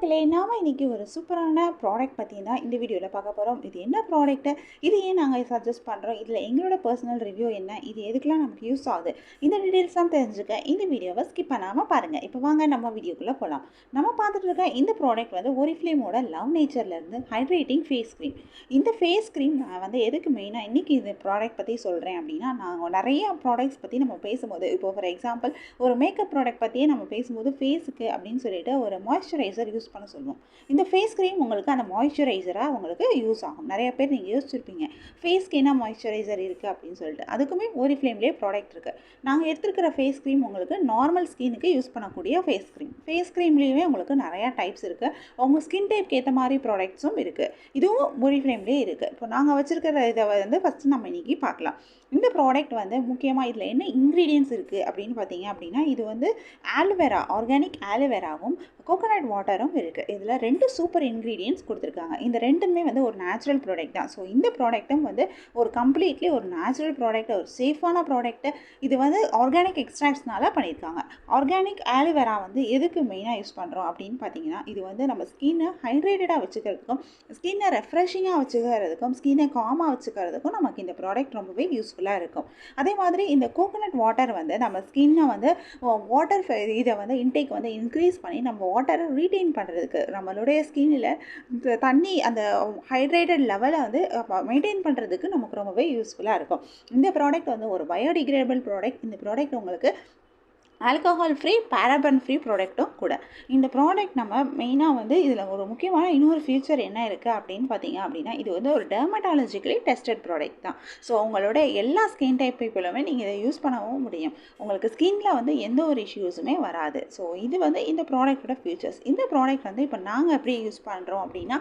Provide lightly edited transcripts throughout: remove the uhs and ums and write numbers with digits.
மக்களே, நாம இன்னைக்கு ஒரு சூப்பரான ப்ராடக்ட் பற்றி தான் இந்த வீடியோவில் பார்க்க போகிறோம். இது என்ன ப்ராடக்ட்டு, இது ஏன் நாங்கள் சஜஸ்ட் பண்ணுறோம், இதில் எங்களோட பர்சனல் ரிவ்யூ என்ன, இது எதுக்கெலாம் நமக்கு யூஸ் ஆகுது, இந்த டீட்டெயில்ஸ்லாம் தெரிஞ்சுக்க இந்த வீடியோவை ஸ்கிப் பண்ணாமல் பாருங்கள். இப்போ வாங்க நம்ம வீடியோக்குள்ளே போகலாம். நம்ம பார்த்துட்டு இருக்க இந்த ப்ராடக்ட் வந்து ஒரிஃப்ளேமோட லவ் நேச்சர்லேருந்து ஹைட்ரேட்டிங் ஃபேஸ் க்ரீம். இந்த ஃபேஸ் க்ரீம் நான் வந்து எதுக்கு மெயினாக இன்றைக்கி இந்த ப்ராடக்ட் பற்றி சொல்கிறேன் அப்படின்னா, நாங்கள் நிறைய ப்ராடக்ட்ஸ் பற்றி நம்ம பேசும்போது, இப்போ ஃபார் எக்ஸாம்பிள் ஒரு மேக்கப் ப்ராடக்ட் பற்றியே நம்ம பேசும்போது ஃபேஸுக்கு அப்படின்னு சொல்லிட்டு ஒரு மாய்ஸ்சரைசர் யூஸ் பண்ண சொல்லுவோம். இந்த ஃபேஸ் க்ரீம் உங்களுக்கு அந்த மாய்ஸ்சரைசராக உங்களுக்கு யூஸ் ஆகும். நிறைய பேர் நீங்கள் யோசிச்சிருப்பீங்க ஃபேஸ்க்கு என்ன மாய்ஸ்சரைசர் இருக்குது அப்படின்னு சொல்லிட்டு. அதுக்குமே ஒரிஃப்ளேம்லேயே ப்ராடக்ட் இருக்குது. நாங்கள் எடுத்துருக்கிற ஃபேஸ் க்ரீம் உங்களுக்கு நார்மல் ஸ்கின்னுக்கு யூஸ் பண்ணக்கூடிய ஃபேஸ் க்ரீம். ஃபேஸ் க்ரீம்லேயுமே உங்களுக்கு நிறையா டைப்ஸ் இருக்குது. உங்கள் ஸ்கின் டைப்க்கு ஏற்ற மாதிரி ப்ராடக்ட்ஸும் இருக்குது. இதுவும் ஒரிஃப்ளேம்லேயே இருக்குது. இப்போ நாங்கள் வச்சுருக்கிற இதை வந்து ஃபஸ்ட்டு நம்ம இன்றைக்கி பார்க்கலாம். இந்த ப்ராடக்ட் வந்து முக்கியமாக இதில் என்ன இன்க்ரீடியன்ஸ் இருக்குது அப்படின்னு பார்த்தீங்க அப்படின்னா, இது வந்து ஆலோவேரா, ஆர்கானிக் ஆலோவேராவும் கோகோனட் வாட்டரும் இருக்குது. இதில் 2 சூப்பர் இன்க்ரீடியன்ட்ஸ் கொடுத்துருக்காங்க. இந்த ரெண்டுமே வந்து ஒரு நேச்சுரல் ப்ராடக்ட் தான். ஸோ இந்த ப்ராடக்ட்டும் வந்து ஒரு கம்ப்ளீட்லி ஒரு நேச்சுரல் ப்ராடக்ட், ஒரு சேஃபான ப்ராடக்ட்டு. இது வந்து ஆர்கானிக் எக்ஸ்ட்ராக்ட்ஸ்னால பண்ணியிருக்காங்க. ஆர்கானிக் ஆலோவேரா வந்து எதுக்கு மெயினாக யூஸ் பண்ணுறோம் அப்படின்னு பார்த்தீங்கன்னா, இது வந்து நம்ம ஸ்கின்னை ஹைட்ரேட்டடாக வச்சுக்கிறதுக்கும், ஸ்கின்னை ரெஃப்ரெஷிங்காக வச்சுக்கிறதுக்கும், ஸ்கின்னை காமாக வச்சுக்கிறதுக்கும் நமக்கு இந்த ப்ராடக்ட் ரொம்பவே யூஸ்ஃபுல்லாக இருக்கும். அதே மாதிரி இந்த கோகோனட் வாட்டர் வந்து நம்ம ஸ்கின்னை வந்து வாட்டர் இதை வந்து இன்டேக் வந்து இன்க்ரீஸ் பண்ணி நம்ம வாட்டரை ரீட்டைன் பண்ணுறதுக்கு, நம்மளுடைய ஸ்கின்னில் தண்ணி அந்த ஹைட்ரேட்டட் லெவலை வந்து மெயின்டைன் பண்ணுறதுக்கு நமக்கு ரொம்பவே யூஸ்ஃபுல்லாக இருக்கும். இந்த ப்ராடக்ட் வந்து ஒரு பயோடிகிரேடபிள் ப்ராடக்ட். இந்த ப்ராடக்ட் உங்களுக்கு ஆல்கஹால் ஃப்ரீ, பேராபன் ஃப்ரீ ப்ராடக்ட்டும் கூட. இந்த ப்ராடக்ட் நம்ம மெயினாக வந்து இதில் ஒரு முக்கியமான இன்னொரு ஃபியூச்சர் என்ன இருக்குது அப்படின்னு பார்த்தீங்க அப்படின்னா, இது வந்து ஒரு டெர்மட்டாலஜிக்கலி டெஸ்டட் ப்ராடக்ட் தான். ஸோ உங்களோட எல்லா ஸ்கின் டைப் பீப்புளுமே நீங்கள் இதை யூஸ் பண்ணவும் முடியும். உங்களுக்கு ஸ்கின்னில் வந்து எந்த ஒரு இஷ்யூஸுமே வராது. ஸோ இது வந்து இந்த ப்ராடக்டோட ஃபியூச்சர்ஸ். இந்த ப்ராடக்ட் வந்து இப்போ நாங்கள் எப்படி யூஸ் பண்ணுறோம் அப்படின்னா,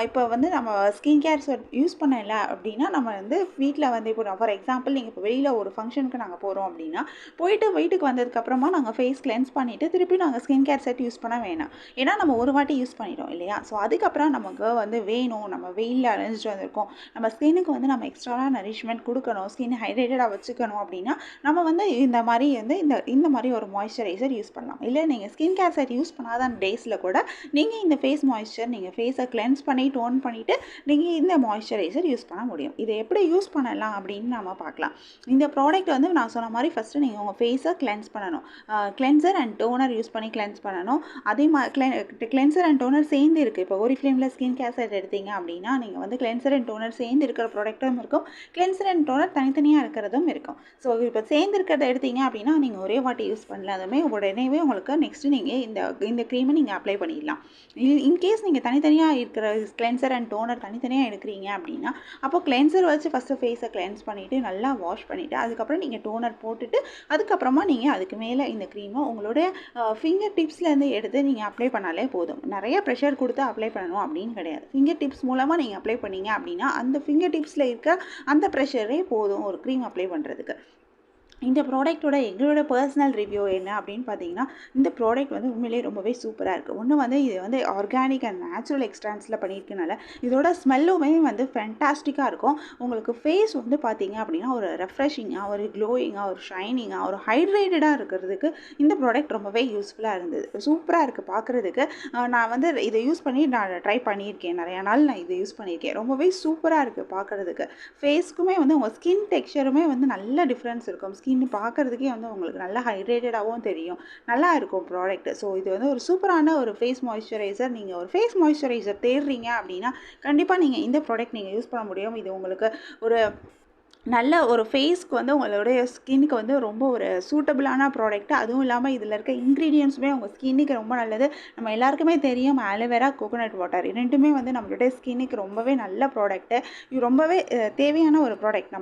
இப்போ வந்து நம்ம ஸ்கின் கேர் யூஸ் பண்ணல அப்படின்னா, நம்ம வந்து வீட்டில் வந்து இப்போ ஃபார் எக்ஸாம்பிள் நீங்கள் இப்போ வெளியில் ஒரு ஃபங்க்ஷனுக்கு நாங்கள் போகிறோம் அப்படின்னா, போயிட்டு வீட்டுக்கு வந்ததுக்கப்புறம் நாங்கள் ஃபேஸ் கிளென்ஸ் பண்ணிவிட்டு திருப்பி நாங்கள் ஸ்கின் கேர் செட் யூஸ் பண்ண வேணாம். ஏன்னா நம்ம ஒரு வாட்டி யூஸ் பண்ணிட்டோம் இல்லையா. ஸோ அதுக்கப்புறம் நமக்கு வந்து வேணும், நம்ம வெயிலில் அலைஞ்சிட்டு வந்திருக்கோம், நம்ம ஸ்கின்னுக்கு வந்து நம்ம எக்ஸ்ட்ராவாக நரிஷ்மெண்ட் கொடுக்கணும், ஸ்கின் ஹைட்ரேட்டடாக வச்சுக்கணும் அப்படின்னா நம்ம வந்து இந்த மாதிரி வந்து இந்த மாதிரி ஒரு மாய்ஸ்சரைசர் யூஸ் பண்ணலாம். இல்லை நீங்கள் ஸ்கின் கேர் செட் யூஸ் பண்ணாத டேஸில் கூட நீங்கள் இந்த ஃபேஸ் மாய்ஸ்சர், நீங்கள் ஃபேஸை கிளென்ஸ் பண்ணி டோன் பண்ணிவிட்டு நீங்கள் இந்த மாய்ஸ்சரைசர் யூஸ் பண்ண முடியும். இதை எப்படி யூஸ் பண்ணலாம் அப்படின்னு நம்ம பார்க்கலாம். இந்த ப்ராடக்ட் வந்து நான் சொன்ன மாதிரி ஃபஸ்ட்டு நீங்கள் உங்கள் ஃபேஸை கிளென்ஸ் பண்ணணும். கிளென்சர் அண்ட் டோனர் யூஸ் பண்ணி கிளென்ஸ் பண்ணணும். அதே மாதிரி கிளென்சர் அண்ட் டோனர் சேர்ந்து இருக்குது. இப்போ ஒரிஃப்ளேமில் ஸ்கின் கேர் செட் எடுத்தீங்க அப்படின்னா நீங்கள் வந்து கிளென்சர் அண்ட் டோனர் சேர்ந்து இருக்கிற ப்ராடக்ட்டும் இருக்கும், கிளென்சர் அண்ட் டோனர் தனித்தனியாக இருக்கிறதும் இருக்கும். ஸோ இப்போ சேர்ந்து இருக்கிறத எடுத்தீங்க அப்படின்னா நீங்கள் ஒரே வாட்டி யூஸ் பண்ணல, அதுவுமே உடனேவே உங்களுக்கு நெக்ஸ்ட்டு நீங்கள் இந்த க்ரீமை நீங்கள் அப்ளை பண்ணிடலாம். இன்கேஸ் நீங்கள் தனித்தனியாக இருக்கிற கிளென்சர் அண்ட் டோனர் தனித்தனியாக எடுக்கிறீங்க அப்படின்னா, அப்போ கிளென்சர் வச்சு ஃபஸ்ட்டு ஃபேஸை கிளென்ஸ் பண்ணிவிட்டு நல்லா வாஷ் பண்ணிவிட்டு அதுக்கப்புறம் நீங்கள் டோனர் போட்டுட்டு அதுக்கப்புறமா நீங்கள் அதுக்கு மேலே இந்த க்ரீமை உங்களுடைய ஃபிங்கர் டிப்ஸ்லேருந்து எடுத்து நீங்கள் அப்ளை பண்ணாலே போதும். நிறைய ப்ரெஷர் கொடுத்து அப்ளை பண்ணணும் அப்படின்னு கிடையாது. ஃபிங்கர் டிப்ஸ் மூலமாக நீங்கள் அப்ளை பண்ணீங்க அப்படின்னா அந்த ஃபிங்கர் டிப்ஸில் இருக்க அந்த ப்ரெஷரே போதும் ஒரு க்ரீம் அப்ளை பண்ணுறதுக்கு. இந்த ப்ராடக்ட்டோட எங்களோட பர்சனல் ரிவ்யூ என்ன அப்படின்னு பார்த்தீங்கன்னா, இந்த ப்ராடக்ட் வந்து உண்மையிலேயே ரொம்பவே சூப்பராக இருக்குது. ஒன்று வந்து இது வந்து ஆர்கானிக் அண்ட் நேச்சுரல் எக்ஸ்ட்ரான்ஸில் பண்ணியிருக்கனால இதோட ஸ்மெல்லுமே வந்து ஃபேண்டாஸ்டிக்காக இருக்கும். உங்களுக்கு ஃபேஸ் வந்து பார்த்தீங்க அப்படின்னா ஒரு ரெஃப்ரெஷிங்காக, ஒரு க்ளோயிங்காக, ஒரு ஷைனிங்காக, ஒரு ஹைட்ரேட்டடாக இருக்கிறதுக்கு இந்த ப்ராடக்ட் ரொம்பவே யூஸ்ஃபுல்லாக இருந்தது. சூப்பராக இருக்குது பார்க்குறதுக்கு. நான் வந்து இதை யூஸ் பண்ணி நான் ட்ரை பண்ணியிருக்கேன். நிறையா நாள் நான் இதை யூஸ் பண்ணியிருக்கேன். ரொம்பவே சூப்பராக இருக்குது பார்க்குறதுக்கு. ஃபேஸ்க்குமே வந்து உங்கள் ஸ்கின் டெக்ஸ்சருமே வந்து நல்ல டிஃப்ரென்ஸ் இருக்கும். ஸ்கின் பார்க்குறதுக்கே வந்து உங்களுக்கு நல்லா ஹைட்ரேட்டடாகவும் தெரியும். நல்லா இருக்கும் ப்ராடக்ட். ஸோ இது வந்து ஒரு சூப்பரான ஒரு ஃபேஸ் மாய்ஸ்சரைசர். நீங்கள் ஒரு ஃபேஸ் மாய்ஸ்சரைசர் தேடுறீங்க அப்படின்னா கண்டிப்பாக நீங்கள் இந்த ப்ராடக்ட் நீங்கள் யூஸ் பண்ண முடியும். இது உங்களுக்கு ஒரு நல்ல ஒரு ஃபேஸ்க்கு வந்து உங்களுடைய ஸ்கின்னுக்கு வந்து ரொம்ப ஒரு சூட்டபிளான ப்ராடக்ட். அதுவும் இல்லாமல் இதில் இருக்க இன்க்ரீடியன்ஸுமே உங்கள் ஸ்கின்னுக்கு ரொம்ப நல்லது. நம்ம எல்லாருக்குமே தெரியும் ஆலோவேரா, கோகோனட் வாட்டர் ரெண்டுமே வந்து நம்மளுடைய ஸ்கின்னுக்கு ரொம்பவே நல்ல ப்ராடக்ட்டு. இது ரொம்பவே தேவையான ஒரு ப்ராடக்ட்.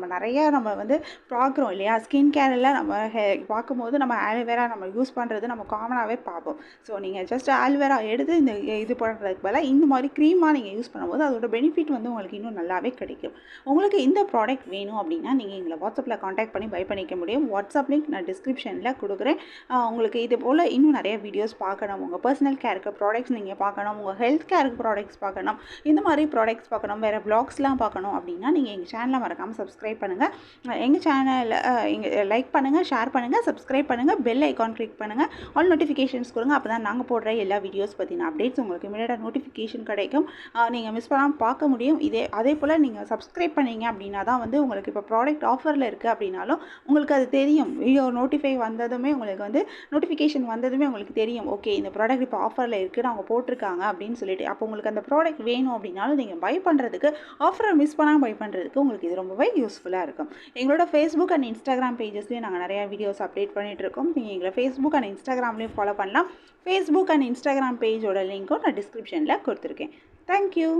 நம்ம வந்து பார்க்குறோம் இல்லையா, ஸ்கின் கேரில் நம்ம பார்க்கும்போது நம்ம ஆலோவேரா நம்ம யூஸ் பண்ணுறது நம்ம காமனாகவே பார்ப்போம். ஸோ நீங்கள் ஜஸ்ட் ஆலோவேரா எடுத்து இது பண்ணுறதுக்கு பதிலாக இந்த மாதிரி க்ரீமாக நீங்கள் யூஸ் பண்ணும்போது அதோட பெனிஃபிட் வந்து உங்களுக்கு இன்னும் நல்லாவே கிடைக்கும். உங்களுக்கு இந்த ப்ராடக்ட் வேணும் அப்படின்னா நீங்கள் எங்களை வாட்ஸ்அப்பில் காண்டாக்ட் பண்ணி பை பண்ணிக்க முடியும். வாட்ஸ்அப் லிங்க் நான் டிஸ்கிரிப்ஷனில் கொடுக்குறேன். உங்களுக்கு இது போல் இன்னும் நிறைய வீடியோஸ் பார்க்கணும், உங்கள் பர்சனல் கேருக்கு ப்ராடக்ட்ஸ் நீங்கள் பார்க்கணும், உங்கள் ஹெல்த் கேருக்கு ப்ராடக்ட்ஸ் பார்க்கணும், இந்த மாதிரி ப்ராடக்ட்ஸ் பார்க்கணும், வேறு வ்ளாக்ஸ்லாம் பார்க்கணும் அப்படின்னா நீங்கள் எங்கள் சேனலை மறக்காமல் சப்ஸ்கிரைப் பண்ணுங்கள். எங்கள் சேனலில் லைக் பண்ணுங்கள், ஷேர் பண்ணுங்கள், சப்ஸ்கிரைப் பண்ணுங்கள், பெல் ஐக்கான் கிளிக் பண்ணுங்கள், ஆல் நோட்டிஃபிகேஷன்ஸ் கொடுங்க. அப்போ தான் நாங்கள் போடுற எல்லா வீடியோஸ் பற்றின அப்டேட்ஸ் உங்களுக்கு இமீடியட்டாக நோட்டிஃபிகேஷன் கிடைக்கும். நீங்கள் மிஸ் பண்ணாமல் பார்க்க முடியும். அதே போல் நீங்கள் சப்ஸ்கிரைப் பண்ணீங்க அப்படின்னா தான் வந்து உங்களுக்கு இப்போ ப்ராடக்ட் ஆஃபரில் இருக்குது அப்படின்னாலும் உங்களுக்கு அது தெரியும். வீடியோ நோட்டிஃபிகேஷன் வந்ததுமே உங்களுக்கு தெரியும், ஓகே இந்த ப்ராடக்ட் இப்போ ஆஃபரில் இருக்குன்னு அவங்க போட்டிருக்காங்க அப்படின்னு சொல்லிட்டு. அப்போ உங்களுக்கு அந்த ப்ராடக்ட் வேணும் அப்படின்னாலும் நீங்கள் பை பண்ணுறதுக்கு, ஆஃபரை மிஸ் பண்ணாமல் பை பண்ணுறதுக்கு உங்களுக்கு இது ரொம்பவே யூஸ்ஃபுல்லாக இருக்கும். எங்களோட ஃபேஸ்புக் அண்ட் இன்ஸ்டாகிராம் பேஜஸ்லேயும் நாங்கள் நிறையா வீடியோஸ் அப்டேட் பண்ணிகிட்டு இருக்கோம். நீங்கள் எங்களை ஃபேஸ்புக் அண்ட் இன்ஸ்டாகிராம்லேயும் ஃபாலோ பண்ணலாம். ஃபேஸ்புக் அண்ட் இன்ஸ்டாகிராம் பேஜோட லிங்க்கும் நான் டிஸ்கிரிப்ஷனில் கொடுத்துருக்கேன். தேங்க்யூ.